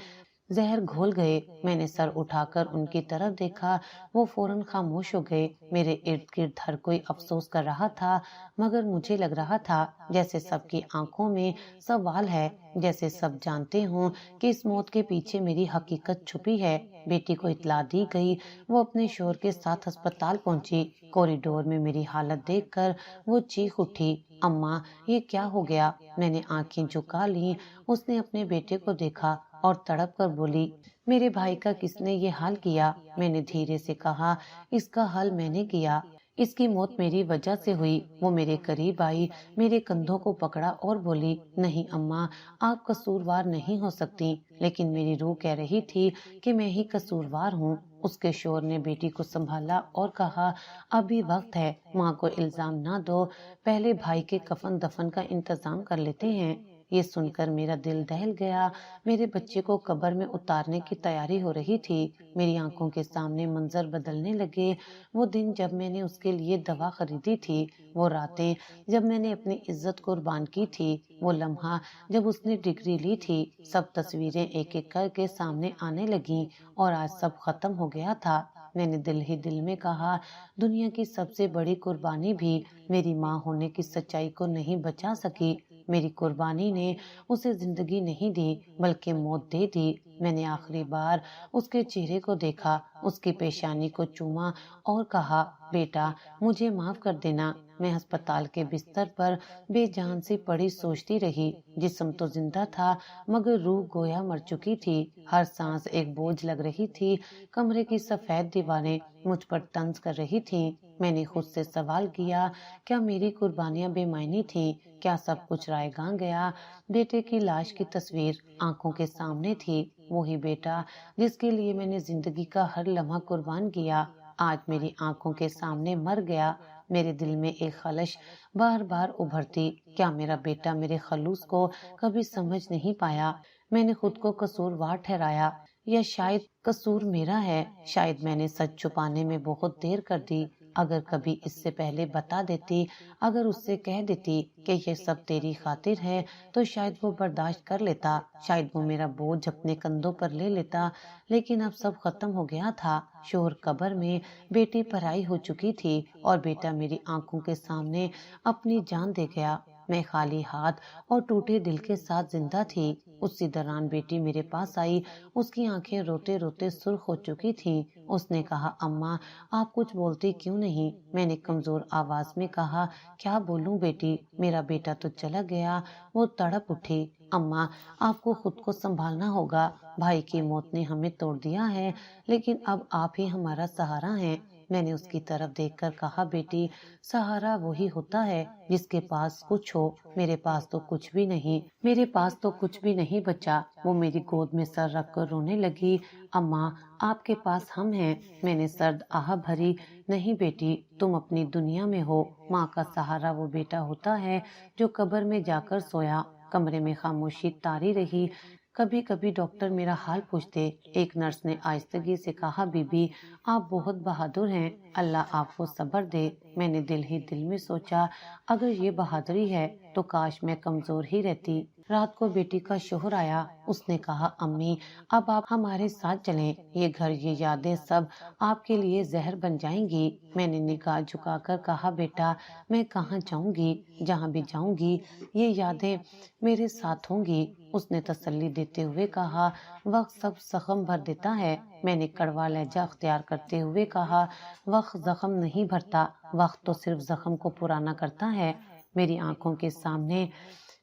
زہر گھول گئے۔ میں نے سر اٹھا کر ان کی طرف دیکھا، وہ فوراً خاموش ہو گئے۔ میرے ارد گرد ہر کوئی افسوس کر رہا تھا مگر مجھے لگ رہا تھا جیسے سب کی آنکھوں میں سوال ہے، جیسے سب جانتے ہوں کہ اس موت کے پیچھے میری حقیقت چھپی ہے۔ بیٹی کو اطلاع دی گئی، وہ اپنے شوہر کے ساتھ ہسپتال پہنچی۔ کوریڈور میں میری حالت دیکھ کر وہ چیخ اٹھی اماں یہ کیا ہو گیا؟ میں نے آنکھیں جھکا لیں۔ اس نے اپنے بیٹے کو دیکھا اور تڑپ کر بولی میرے بھائی کا کس نے یہ حال کیا؟ میں نے دھیرے سے کہا اس کا حل میں نے کیا، اس کی موت میری وجہ سے ہوئی۔ وہ میرے قریب آئی، میرے کندھوں کو پکڑا اور بولی نہیں اماں، آپ قصوروار نہیں ہو سکتی، لیکن میری روح کہہ رہی تھی کہ میں ہی قصوروار ہوں۔ اس کے شوہر نے بیٹی کو سنبھالا اور کہا ابھی وقت ہے، ماں کو الزام نہ دو، پہلے بھائی کے کفن دفن کا انتظام کر لیتے ہیں۔ یہ سن کر میرا دل دہل گیا۔ میرے بچے کو قبر میں اتارنے کی تیاری ہو رہی تھی۔ میری آنکھوں کے سامنے منظر بدلنے لگے، وہ دن جب میں نے اس کے لیے دوا خریدی تھی، وہ راتیں جب میں نے اپنی عزت قربان کی تھی، وہ لمحہ جب اس نے ڈگری لی تھی، سب تصویریں ایک ایک کر کے سامنے آنے لگیں اور آج سب ختم ہو گیا تھا۔ میں نے دل ہی دل میں کہا دنیا کی سب سے بڑی قربانی بھی میری ماں ہونے کی سچائی کو نہیں بچا سکی۔ میری قربانی نے اسے زندگی نہیں دی بلکہ موت دے دی۔ میں نے آخری بار اس کے چہرے کو دیکھا، اس کی پیشانی کو چوما اور کہا بیٹا مجھے معاف کر دینا۔ میں ہسپتال کے بستر پر بے جان سی پڑی سوچتی رہی، جسم تو زندہ تھا مگر روح گویا مر چکی تھی۔ ہر سانس ایک بوجھ لگ رہی تھی، کمرے کی سفید دیواریں مجھ پر طنز کر رہی تھیں۔ میں نے خود سے سوال کیا کیا میری قربانیاں بے معنی تھیں؟ کیا سب کچھ رائے گاں گیا؟ بیٹے کی لاش کی تصویر آنکھوں کے سامنے تھی، وہی بیٹا جس کے لیے میں نے زندگی کا ہر لمحہ قربان کیا، آج میری آنکھوں کے سامنے مر گیا۔ میرے دل میں ایک خلش بار بار ابھرتی، کیا میرا بیٹا میرے خلوص کو کبھی سمجھ نہیں پایا؟ میں نے خود کو قصوروار ٹھہرایا، یا شاید قصور میرا ہے، شاید میں نے سچ چھپانے میں بہت دیر کر دی۔ اگر کبھی اس سے پہلے بتا دیتی، اگر اس سے کہہ دیتی کہ یہ سب تیری خاطر ہے تو شاید وہ برداشت کر لیتا، شاید وہ میرا بوجھ اپنے کندھوں پر لے لیتا، لیکن اب سب ختم ہو گیا تھا۔ شوہر قبر میں، بیٹی پرائی ہو چکی تھی اور بیٹا میری آنکھوں کے سامنے اپنی جان دے گیا۔ میں خالی ہاتھ اور ٹوٹے دل کے ساتھ زندہ تھی۔ اسی دوران بیٹی میرے پاس آئی، اس کی آنکھیں روتے روتے سرخ ہو چکی تھیں۔ اس نے کہا، اماں آپ کچھ بولتی کیوں نہیں؟ میں نے کمزور آواز میں کہا، کیا بولوں بیٹی، میرا بیٹا تو چلا گیا۔ وہ تڑپ اٹھی، اماں آپ کو خود کو سنبھالنا ہوگا، بھائی کی موت نے ہمیں توڑ دیا ہے، لیکن اب آپ ہی ہمارا سہارا ہیں۔ میں نے اس کی طرف دیکھ کر کہا، بیٹی سہارا وہی ہوتا ہے جس کے پاس کچھ ہو، میرے پاس تو کچھ بھی نہیں، میرے پاس تو کچھ بھی نہیں بچا۔ وہ میری گود میں سر رکھ کر رونے لگی، اماں آپ کے پاس ہم ہیں۔ میں نے سرد آہ بھری، نہیں بیٹی تم اپنی دنیا میں ہو، ماں کا سہارا وہ بیٹا ہوتا ہے جو قبر میں جا کر سویا۔ کمرے میں خاموشی طاری رہی۔ کبھی کبھی ڈاکٹر میرا حال پوچھتے۔ ایک نرس نے آہستگی سے کہا، بی بی آپ بہت بہادر ہیں، اللہ آپ کو صبر دے۔ میں نے دل ہی دل میں سوچا، اگر یہ بہادری ہے تو کاش میں کمزور ہی رہتی۔ رات کو بیٹی کا شوہر آیا، اس نے کہا، امی اب آپ ہمارے ساتھ چلیں، یہ گھر یہ یادیں سب آپ کے لیے زہر بن جائیں گی۔ میں نے نگاہ جھکا کر کہا، بیٹا میں کہاں جاؤں گی، جہاں بھی جاؤں گی یہ یادیں میرے ساتھ ہوں گی۔ اس نے تسلی دیتے ہوئے کہا، وقت سب زخم بھر دیتا ہے۔ میں نے کڑوا لہجہ اختیار کرتے ہوئے کہا، وقت زخم نہیں بھرتا، وقت تو صرف زخم کو پرانا کرتا ہے۔ میری آنکھوں کے سامنے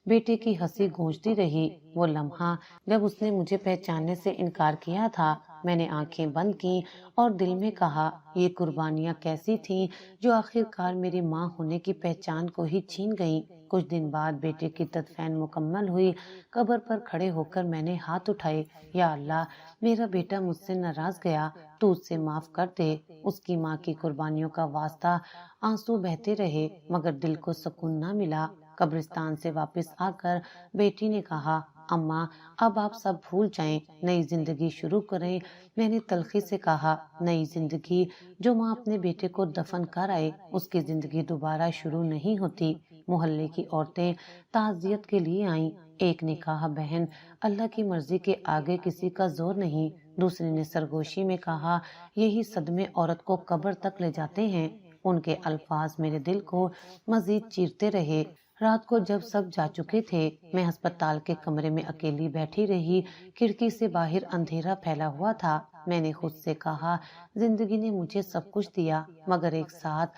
بیٹے کی ہنسی گونجتی رہی، وہ لمحہ جب اس نے مجھے پہچاننے سے انکار کیا تھا۔ میں نے آنکھیں بند کی اور دل میں کہا، یہ قربانیاں کیسی تھیں جو آخر کار میری ماں ہونے کی پہچان کو ہی چھین گئیں۔ کچھ دن بعد بیٹے کی تدفین مکمل ہوئی۔ قبر پر کھڑے ہو کر میں نے ہاتھ اٹھائے، یا اللہ میرا بیٹا مجھ سے ناراض گیا، تو اس سے معاف کر دے۔ اس کی ماں کی قربانیوں کا واسطہ۔ آنسو بہتے رہے مگر دل کو سکون نہ ملا۔ قبرستان سے واپس آ کر بیٹی نے کہا، اماں اب آپ سب بھول جائیں، نئی زندگی شروع کریں۔ میں نے تلخی سے کہا، نئی زندگی؟ جو ماں اپنے بیٹے کو دفن کر آئے اس کی زندگی دوبارہ شروع نہیں ہوتی۔ محلے کی عورتیں تعزیت کے لیے آئیں۔ ایک نے کہا، بہن اللہ کی مرضی کے آگے کسی کا زور نہیں۔ دوسری نے سرگوشی میں کہا، یہی صدمے عورت کو قبر تک لے جاتے ہیں۔ ان کے الفاظ میرے دل کو مزید چیرتے رہے۔ رات کو جب سب جا چکے تھے، میں ہسپتال کے کمرے میں اکیلی بیٹھی رہی۔ کھڑکی سے باہر اندھیرا پھیلا ہوا تھا۔ میں نے خود سے کہا، زندگی نے مجھے سب کچھ دیا مگر ایک ساتھ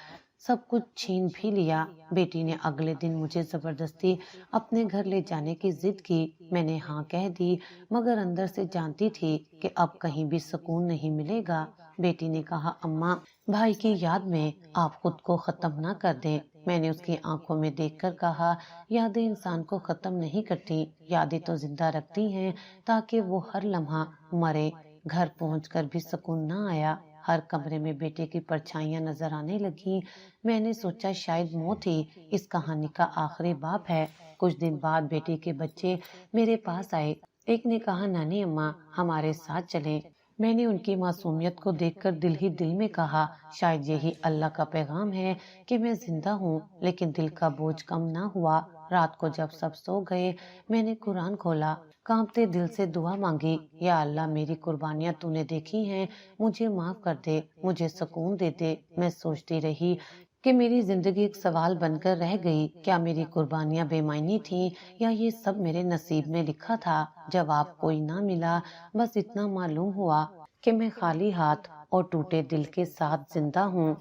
سب کچھ چھین بھی لیا۔ بیٹی نے اگلے دن مجھے زبردستی اپنے گھر لے جانے کی ضد کی۔ میں نے ہاں کہہ دی مگر اندر سے جانتی تھی کہ اب کہیں بھی سکون نہیں ملے گا۔ بیٹی نے کہا، اماں بھائی کی یاد میں آپ خود کو ختم نہ کر دیں۔ میں نے اس کی آنکھوں میں دیکھ کر کہا، یادیں انسان کو ختم نہیں کرتی، یادیں تو زندہ رکھتی ہیں تاکہ وہ ہر لمحہ مرے۔ گھر پہنچ کر بھی سکون نہ آیا۔ ہر کمرے میں بیٹے کی پرچھائیاں نظر آنے لگیں۔ میں نے سوچا شاید موت ہی اس کہانی کا آخری باب ہے۔ کچھ دن بعد بیٹے کے بچے میرے پاس آئے۔ ایک نے کہا، نانی اماں ہمارے ساتھ چلیں۔ میں نے ان کی معصومیت کو دیکھ کر دل ہی دل میں کہا، شاید یہی اللہ کا پیغام ہے کہ میں زندہ ہوں، لیکن دل کا بوجھ کم نہ ہوا۔ رات کو جب سب سو گئے، میں نے قرآن کھولا، کانپتے دل سے دعا مانگی، یا اللہ میری قربانیاں تو نے دیکھی ہیں، مجھے معاف کر دے، مجھے سکون دے دے۔ میں سوچتی رہی کہ میری زندگی ایک سوال بن کر رہ گئی، کیا میری قربانیاں بے معنی تھیں یا یہ سب میرے نصیب میں لکھا تھا؟ جواب کوئی نہ ملا، بس اتنا معلوم ہوا کہ میں خالی ہاتھ اور ٹوٹے دل کے ساتھ زندہ ہوں۔